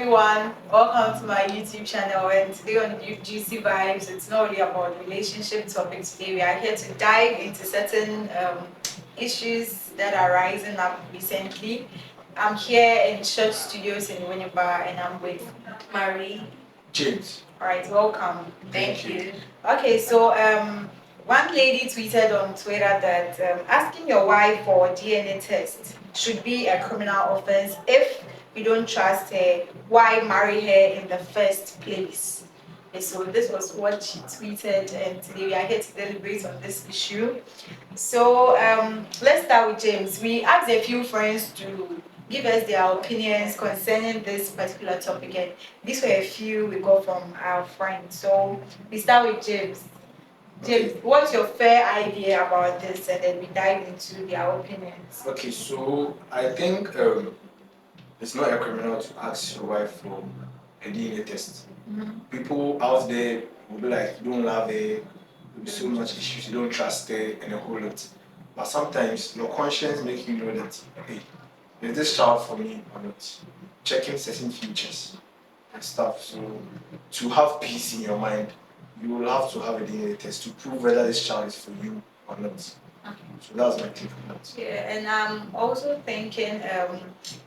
everyone, welcome to my YouTube channel. And today on Juicy Vibes, it's not really about relationship topics. Today we are here to dive into certain issues that are rising up recently. I'm here in Church Studios in Winneba and I'm with Marie. James. Alright, welcome. Thank you. Okay, so one lady tweeted on Twitter that asking your wife for a DNA test should be a criminal offense. If you don't trust her, why marry her in the first place? And so this was what she tweeted, and today we are here to deliberate on this issue. So let's start with James. We asked a few friends to give us their opinions concerning this particular topic, and these were a few we got from our friends. So we start with James. James, what's your fair idea about this, and then we dive into their opinions? Okay, so I think it's not a criminal to ask your wife for a DNA test. People out there will be like, you don't love her, there'll be so much issues, you don't trust her, and a whole lot. But sometimes your conscience makes you know that, hey, is this child for me or not? Checking certain features and stuff. So to have peace in your mind, you will have to have a DNA test to prove whether this child is for you or not. So that's my take on that. Yeah, and I'm also thinking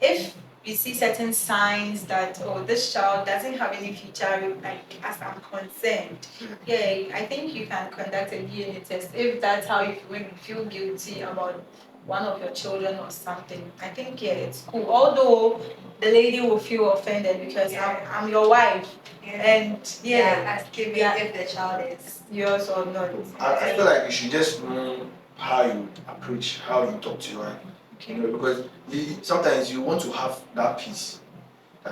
if you see certain signs that this child doesn't have any future, like as I'm concerned, yeah, I think you can conduct a DNA test if that's how you feel guilty about one of your children or something. I think it's cool. Although the lady will feel offended because I'm your wife. And asking me if the child is yours or not. I feel like you should just know how you approach, how you talk to your wife. Okay. You know, because sometimes you want to have that peace.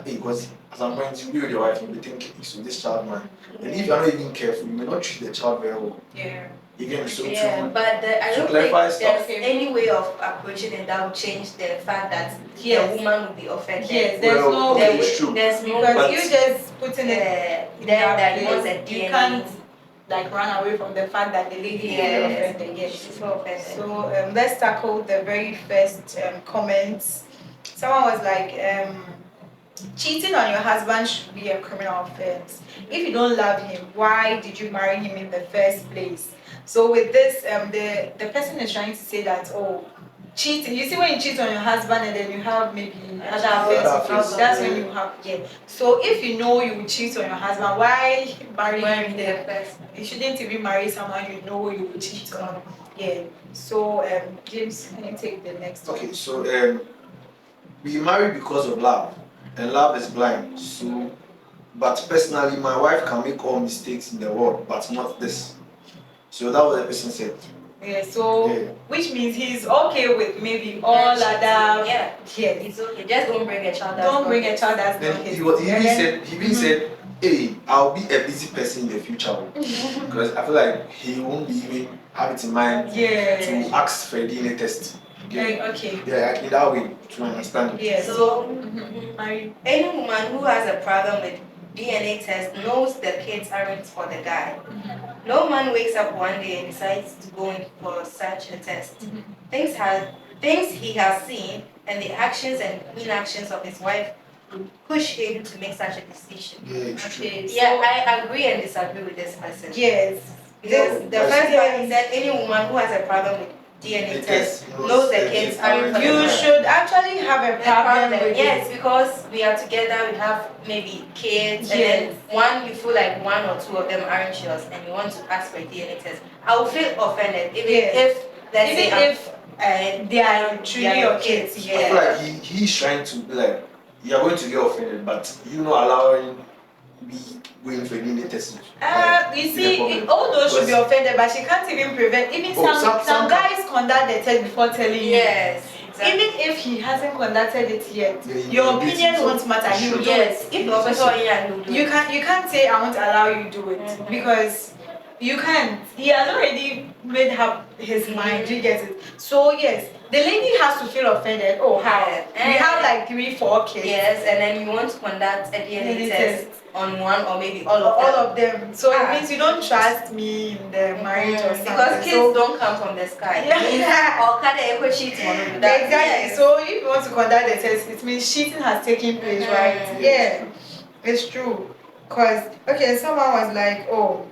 Because at some point you be with your wife and you think, so this child man. And if you're not even careful, you may not treat the child very well. Yeah. Again, so but I don't think there's any way of approaching it that will change the fact that the woman will be offended. Yes, there's no way. It's true. There's no, because you just putting it that you can't like run away from the fact that the lady is offended. Yes, she's so offended. So let's tackle the very first comments. Someone was like, cheating on your husband should be a criminal offense. If you don't love him, why did you marry him in the first place? So with this, the person is trying to say that, cheating. You see, when you cheat on your husband and then you have maybe other affairs, that's when you have So if you know you will cheat on your husband, why marry him then? You shouldn't even marry someone you know you will cheat on. Yeah. So James, can you take the next one? Okay, so we marry because of love, and love is blind. So, but personally, my wife can make all mistakes in the world, but not this. So that was what the person said. Yeah, so which means he's okay with maybe all other. Yeah, it's okay. Just don't bring a child. Don't bring a child that's then not his. He even said, hey, I'll be a busy person in the future. Because I feel like he won't be even have it in mind to ask for a DNA test. Okay. Yeah, in that way to understand it. Yeah. So any woman who has a problem with DNA test knows the kids aren't for the guy. No man wakes up one day and decides to go in for such a test. Things he has seen and the actions and inactions of his wife push him to make such a decision. I agree and disagree with this person. Yes. Because the first one said any woman who has a problem with DNA test knows the kids aren't for the You should actually have a problem with Yes, because we are together, we have maybe kids, and then you feel like one or two of them aren't yours, and you want to ask for a DNA test. I will feel offended if they are truly your kids. I feel like he's trying to be like, you are going to get offended, but you not allowing me going for a DNA test. You see, all those should be offended, but she can't even prevent. Even some guys conduct the test before telling you. Yes. Exactly. Even if he hasn't conducted it yet, your opinion won't matter. He will do it. If the officer you can't say I won't allow you to do it because you can't. He has already made up his mind. You get it? So yes, the lady has to feel offended. Oh, how? We have like 3-4 kids. Yes, and then you want to conduct a DNA test. on one or maybe all All of them. of them. So it Ah. means you don't trust me in the marriage or something. Because kids So, don't come from the sky. Yeah. Or can they echo cheat on that? exactly. Yes. So if you want to conduct the test, it means cheating has taken place, right? Yeah, it's true. Cause okay, someone was like, oh,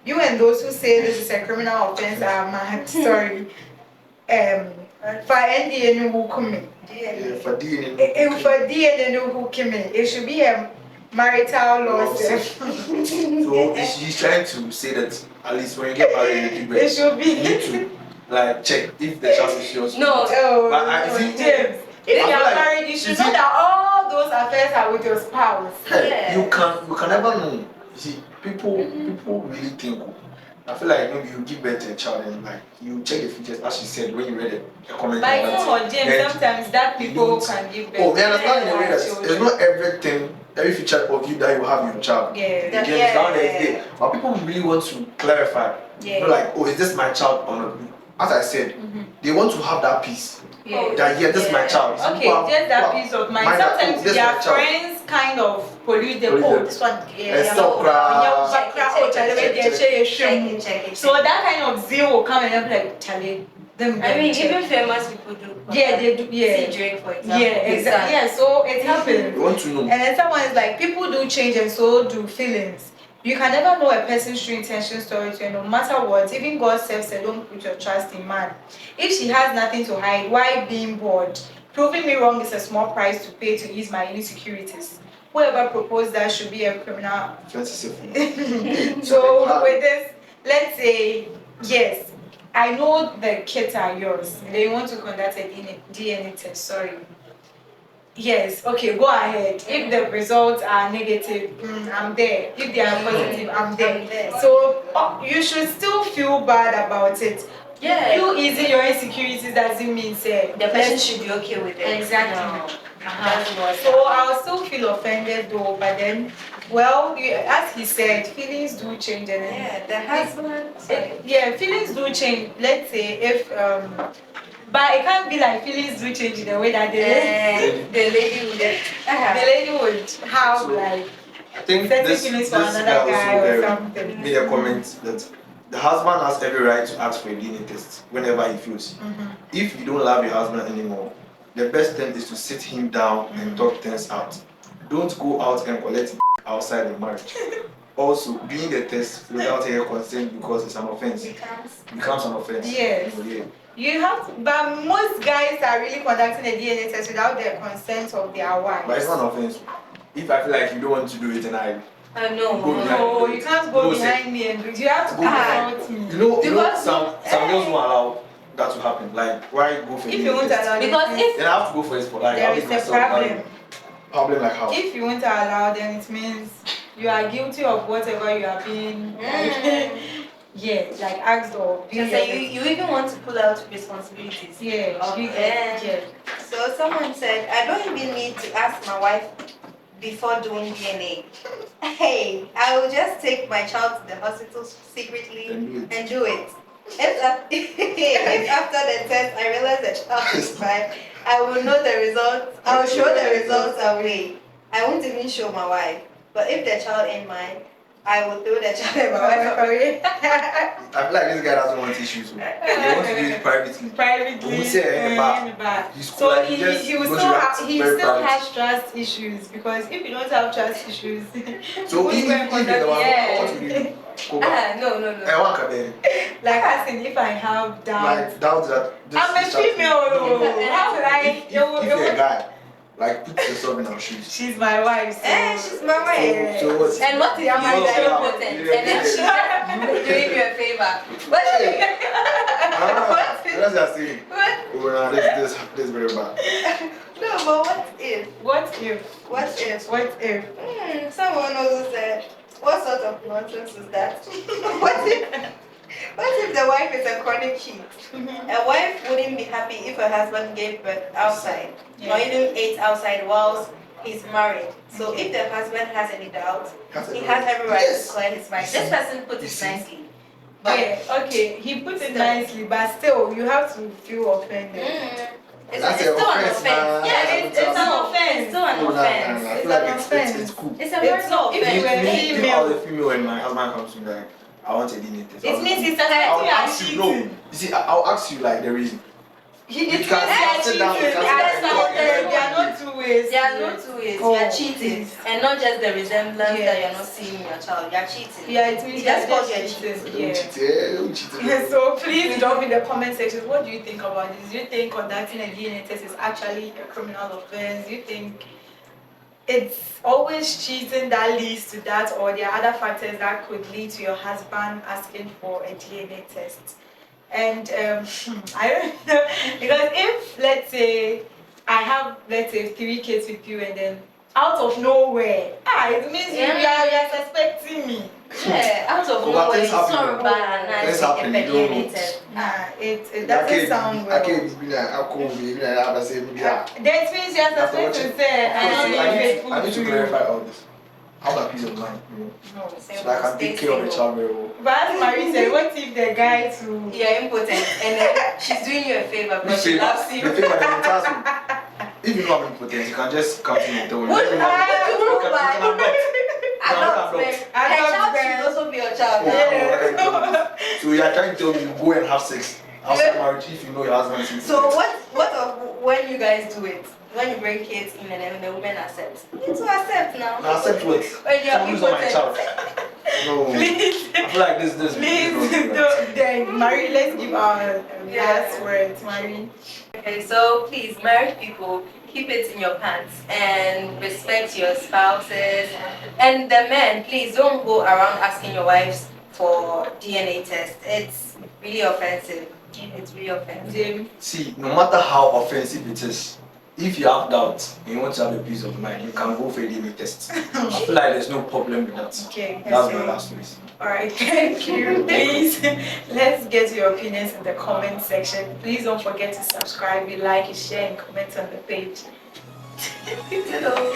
you and those who say this is a criminal offense are mad. Sorry. For NDN who come in. Yeah, for DNA. For DNA who came in, it should be a marital lawsuit. So she's trying to say that at least when you get married, you It should be. you need to like check if the child is yours. No. Oh, But I no, think James, if I you feel are like- married, you should know that all those affairs are with your spouse. Hey, you can never know. You see, people really think. I feel like maybe you give birth to a child and like you check the features as she said when you read a comment. But on it's that. not James, Then sometimes that you people don't- can give birth. Oh, we understand in a way to that children. it's not every feature of you that you have in your child. Yeah. Again, it's down there, it's there. But people really want to clarify. Yeah. Not like, oh, is this my child or not? As I said, they want to have that peace. Yeah. That yeah, this is my child. Some Okay, people have- just that people peace of mind. mind that, Sometimes oh, this is their my child. friends kind of pollute them. Pollute Oh, them. this one, And stop crying. Check it. So that kind of zeal will come and they'll be like, Charlie, them. I mean, check. even famous people do. Yeah, they do. Yeah. See Drake, for example. Yeah, exactly. Yeah, so it happens. You want to know. And then someone is like, people do change and so do feelings. You can never know a person's true intentions towards you, no matter what. Even God said, don't put your trust in man. If she has nothing to hide, why being bored? Proving me wrong is a small price to pay to ease my insecurities. Whoever proposed that should be a criminal. So with this, let's say, yes, I know the kids are yours. They want to conduct a DNA test, sorry. Yes, okay, go ahead. If the results are negative, I'm there. If they are positive, I'm there. So you should still feel bad about it. Yeah. You easing your insecurities doesn't mean say The person should be okay with it. Exactly. No. That's what. So I'll still feel offended though, but then, well, as he said, feelings do change and Yeah, the husband. yeah, feelings do change. Let's say if but it can't be like feelings do change in the way that The lady would. the lady would have So, like I think certain this feelings guy for another guy or also something. made a comment that the husband has every right to ask for a DNA test whenever he feels. If you don't love your husband anymore, the best thing is to sit him down and talk things out. Don't go out and collect outside the marriage. Also, doing the test without her consent because it's an offense becomes an offense. Yes. So, yeah. You have to, but most guys are really conducting a DNA test without the consent of their wives. But it's not an offense. If I feel like you don't want to do it and I No. Go behind. No, you can't go No, behind me and do it. You have to Go consult me. you know Because- some girls won't allow that to happen. Like why go for If DNA you won't test? allow Because them, if Then I have to go for it for like there I'll is make a myself problem. married. Problem like how? If you won't allow, then it means you are guilty of whatever you are being. Yeah, like asked or you say you even want to pull out responsibilities. Yeah, Okay. yeah. So someone said, I don't even need to ask my wife before doing DNA. Hey, I will just take my child to the hospital secretly and do it. If after the test I realize the child is fine, I will know the results. I will show the results away. I won't even show my wife. But if the child ain't mine, I will throw the child and my wife away. I feel like this guy doesn't want issues. So he wants to do it privately. Privately. Who say, but he's so like, he just will goes still react he very still private. has trust issues because if you don't have trust issues, So who's if going to the contact one yeah. what will you do? Go back. No. I want to Like as in if I have doubts. like doubt that this I'm a this child- female. No. How would I? If you're a guy, like put yourself in our shoes. She's my wife. So. She's my wife. So what? And what if you Yeah, my are child. potent? And then she's just doing you a favor. What if That's just saying. what? Oh, no, this is very bad. No, but what if? What if? What if? What if? Someone also said, what sort of nonsense is that? What if the wife is a chronic cheat? A wife wouldn't be happy if her husband gave birth outside or even ate outside whilst he's married. So if the husband has any doubt, he has every right to clear his mind. This person put it nicely. But Yeah, okay, he put it nicely, but still, you have to feel offended. It's still an offense. Yeah, it's an offense. It's still an offense. I It's feel like an offense. it's cool. It's a It's personal not- if you offense. were If female- I was a female and my husband comes to me like, I want a DNA test. It means he's I'll suspecting ask you. No, cheating. you see, I'll ask you like the reason. It You means can they're sit down, you cheating. can sit That's down not and talk. there are not two ways. There are no two ways. Oh, You're cheating, please. and not just the resemblance that Yes. you're not seeing your child. You're cheating. Yeah, it means It just you're calls you a cheating. cheater. Yeah. Don't cheat. So please drop in the comment section. What do you think about this? Do you think conducting a DNA test is actually a criminal offense? Do you think it's always cheating that leads to that, or there are other factors that could lead to your husband asking for a DNA test? And I don't know, because if let's say I have, let's say, 3 kids with you, and then out of nowhere, it means you are suspecting me. Yeah, out of But nowhere, things it's happen. not bad and Things I happen, take a you don't DNA know. test. It doesn't sound well. I can't be like, I can't be like, I say, yeah. That means you are After suspecting watching- say, I'm not being faithful I need to you. clarify all this. I have a peace of mind, you know, No. so that I can take care of the child very well. But as Marie said, what if the guy too? You're impotent, and then she's doing you a favor because she loves you. The favor that you ask me. If you know I'm impotent, you can just come to me and tell me. What? Let me know. You You can adopt. Adopt, No, man. adopt. Her child Adopt, should also be your child. Oh, now. come on, what can you tell me this? So you are trying to tell me you go and have sex outside marriage if you know your husband is So what of when you guys do it? When you bring kids in and then the woman accepts. You need to accept now. Now accept what? When you're Someone who's not my impotent. child. No. Please, I feel like this please, is not don't. Then Marie, let's give our Yeah. last words, Marie. Okay, so please, married people, keep it in your pants and respect your spouses. And the men, please don't go around asking your wives for DNA tests. It's really offensive. It's really offensive. Jim. See, no matter how offensive it is, if you have doubts and you want to have a peace of mind, you can go for a DNA test. I feel like there's no problem with that. Okay. That's my last words. Alright, thank you. Please, let's get your opinions in the comment section. Please don't forget to subscribe, like, share, and comment on the page. Hello.